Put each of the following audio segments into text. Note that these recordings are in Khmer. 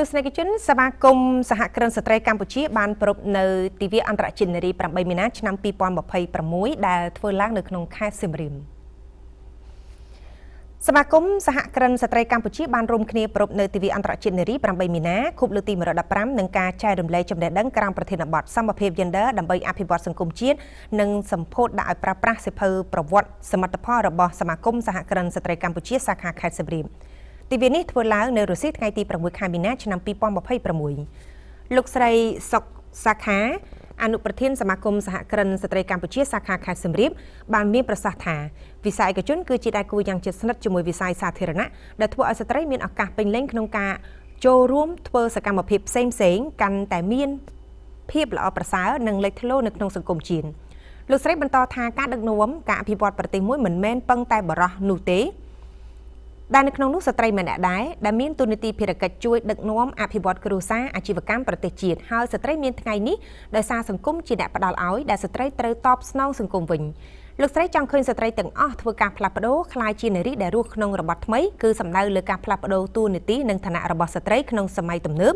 ទស្សនិកជនសមាគមសហគ្រិនស្ត្រីកម្ពុជាបានប្រពនៅទិវាអន្តរជាតិនារី8មីនាឆ្នាំ2026ដែលធ្វើឡើងនៅក្នុងខេត្តសៀមរាបសមាគមសហគ្រិនស្ត្រីកម្ពុជាបានរួមគ្នាប្រពនៅទិវាអន្តរជាតិនារី8មីនាខួបលើកទី115នឹងការចែករំលែកចំណេះដឹងក្រោមប្រធានបទសមភាព Gender ដើម្បីអភិវឌ្ឍសង្គមជាតិនិងសម្ពោធដាក់ឲ្យប្រើប្រាស់សិភៅប្រវត្តិសមិទ្ធផលរបស់សមាគមសហគ្រិនស្ត្រីកម្ពុជាសាខាខេត្តសៀមរាបទិវានេះធ្វើឡើងនៅរសៀលថ្ងៃទី6ខែមីនាឆ្នាំ2026លោកស្រីសុកសាខាអនុប្រធានសមាគមសហគ្រិនស្ត្រីកម្ពុជាសាខាខេត្តសៀមរាបបានមានប្រសាសន៍ថាវិស័យឯកជនគឺជាដៃគូយ៉ាងជិតស្និទ្ធជាមួយវិស័យសាធារណៈដែលធ្វើឲ្យស្ត្រីមានឱកាសពេញលេញក្នុងការចូលរួមធ្វើសកម្មភាពផ្សេងៗកាន់តែមានភាពល្អប្រសើរនិងលេចធ្លោនៅក្នុងសង្គមជាតិលោកស្រីបន្តថាការដឹកនាំការអភិវឌ្ឍប្រទេសមួយមិនមែនពឹងតែបរិះនោះទេដែលនៅក្នុងនោះស្ត្រីម្នាក់ដែរដែលមានទូនាទីភារកិច្ចជួយដឹកនាំអភិវឌ្ឍគ្រួសារអាជីវកម្មប្រទេសជាតិហើយស្ត្រីមានថ្ងៃនេះដោយសារសង្គមជាអ្នកផ្ដល់ឲ្យដែលស្ត្រីត្រូវតបស្នងសង្គមវិញលោកស្រីចង់ឃើញស្ត្រីទាំងអស់ធ្វើការផ្លាស់ប្ដូរក្លាយជានារីដែលរស់ក្នុងរបបថ្មីគឺសំដៅលើការផ្លាស់ប្ដូរតួនាទីនិងឋានៈរបស់ស្ត្រីក្នុងសម័យទំនើប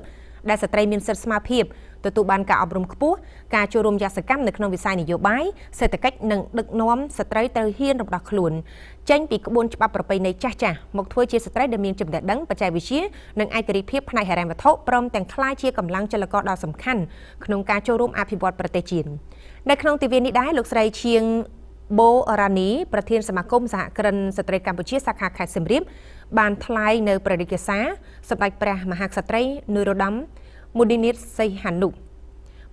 ដែលស្ត្រីមានសិទ្ធិស្មើភាពទទួលបានការអប់រំខ្ពស់ការចូលរួមយ៉ាងសកម្មនៅក្នុងវិស័យនយោបាយសេដ្ឋកិច្ចនិងដឹកនាំស្ត្រីត្រូវហ៊ានរំដោះខ្លួនចេញពីក្បួនច្បាប់ប្រពៃណីចាស់ៗមកធ្វើជាស្ត្រីដែលមានចំណេះដឹងបច្ចេកវិទ្យានិងឯករាជ្យភាពផ្នែកហិរញ្ញវត្ថុព្រមទាំងក្លាយជាកម្លាំងចលករដ៏សំខាន់ក្នុងការចូលរួមអភិវឌ្ឍប្រទេសជាតិនៅក្នុងទិវានេះដែរលោកស្រីឈៀងបូរ៉ានីប្រធានសមាគមសហគ្រិនស្ត្រីកម្ពុជាសាខាខេត្តសៀមរាបបានថ្លែងនៅព្រះរាជសារសម្ដេចព្រះមហាក្សត្រីនរោត្តមមុនីនាថសីហនុ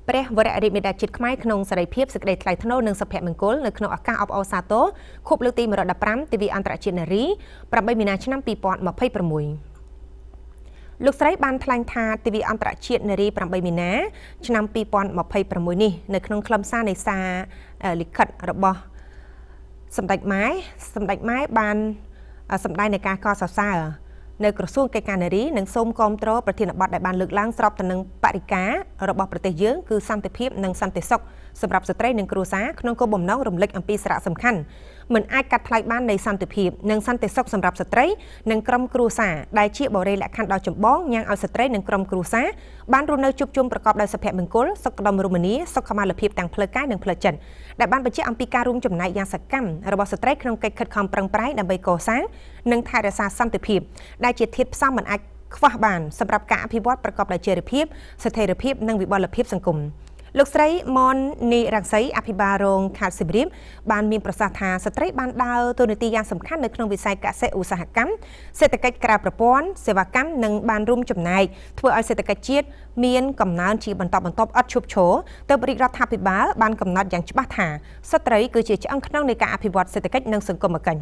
ព្រះវររាជមេដាជាតិខ្មែរក្នុងសេរីភាពសេចក្តីថ្លៃថ្នូរនិងសុភមង្គលនៅក្នុងឱកាសអបអរសាទរខួបលើកទី115ទិវាអន្តរជាតិនារី8មីនាឆ្នាំ2026លោកស្រីបានថ្លែងថាទិវាអន្តរជាតិនារី8មីនាឆ្នាំ2026នេះនៅក្នុងខ្លឹមសារនៃសារលិខិតរបស់សម្ដេចម៉ែបានសម្ដែងនៃការកោតសរសើរនៅក្រសួងកិច្ចការនារីនិងសូមគាំទ្រប្រធានបទដែលបានលើកឡើងស្របទៅនឹងបរិការរបស់ប្រទេសយើងគឺសន្តិភាពនិងសន្តិសុខសម្រាប់ស្ត្រីនិងគ្រួសារក្នុងគោលបំណងរំលឹកអំពីសារៈសំខាន់មិនអាចកាត់ថ្លៃបាននៃសន្តិភាពនិងសន្តិសុខសម្រាប់ស្ត្រីនិងក្រុមគ្រួសារដែលជាបរិយាលក្ខខណ្ឌដ៏ចម្បងញ៉ាំងឲ្យស្ត្រីនិងក្រុមគ្រួសារបានរស់នៅជួបជុំប្រកបដោយសុភមង្គលសុខដុមរមនាសុខុមាលភាពទាំងផ្លូវកាយនិងផ្លូវចិត្តដែលបានបញ្ជាក់អំពីការរួមចំណែកយ៉ាងសកម្មរបស់ស្ត្រីក្នុងកិច្ចខិតខំប្រឹងប្រែងដើម្បីកសាងនិងថែរក្សាសន្តិភាពដែលជាធាតុផ្សំមិនអាចខ្វះបានសម្រាប់ការអភិវឌ្ឍប្រកបដោយចីរភាពស្ថិរភាពនិងវិបុលភាពសង្គមលោកស្រីម៉ននីរង្សីអភិបាលរងខេត្តសៀមរាបបានមានប្រសាសន៍ថាស្ត្រីបានដើរតួនាទីយ៉ាងសំខាន់នៅក្នុងវិស័យកសិឧស្សាហកម្មសេដ្ឋកិច្ចក្រៅប្រព័ន្ធសេវាកម្មនិងបានរួមចំណែកធ្វើឲ្យសេដ្ឋកិច្ចជាតិមានកំណើនជាបន្តបន្ទាប់ឥតឈប់ឈរទើបរាជរដ្ឋាភិបាលបានកំណត់យ៉ាងច្បាស់ថាស្ត្រីគឺជាឆ្អឹងខ្នងនៃការអភិវឌ្ឍសេដ្ឋកិច្ចនិងសង្គមគិញ្ញ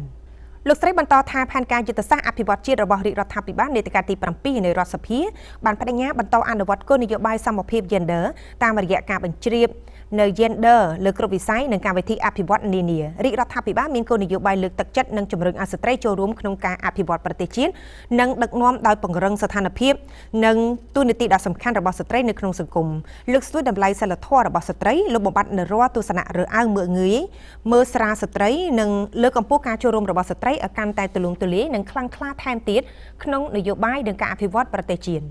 លោកស្រីបន្តថាផែនការយុទ្ធសាស្ត្រអភិវឌ្ឍជាតិរបស់រាជរដ្ឋាភិបាលនេតិកាលទី7នៃរដ្ឋសភាបានបដិញ្ញាបន្តអនុវត្តគោលនយោបាយសមភាព Gender តាមរយៈការបញ្ជ្រាបនៅ Gender លើគ្រប់វិស័យនិងការវិធីអភិវឌ្ឍនានារាជរដ្ឋាភិបាលមានគោលនយោបាយលើកទឹកចិត្តនិងជំរុញឲ្យស្ត្រីចូលរួមក្នុងការអភិវឌ្ឍប្រទេសជាតិនិងដឹកនាំដោយពង្រឹងស្ថានភាពនិងទូនាទីដ៏សំខាន់របស់ស្ត្រីនៅក្នុងសង្គមលើកស្ទួយតម្លៃសិលធម៌របស់ស្ត្រីលុបបំបាត់នូវរាល់ទស្សនៈរើសអើងមើលងាយមើលស្រាលស្ត្រីនិងលើកកម្ពស់ការចូលរួមរបស់ស្ត្រីឲ្យកាន់តែទូលំទូលាយនិងខ្លាំងក្លាថែមទៀតក្នុងនយោបាយនិងការអភិវឌ្ឍប្រទេសជាតិ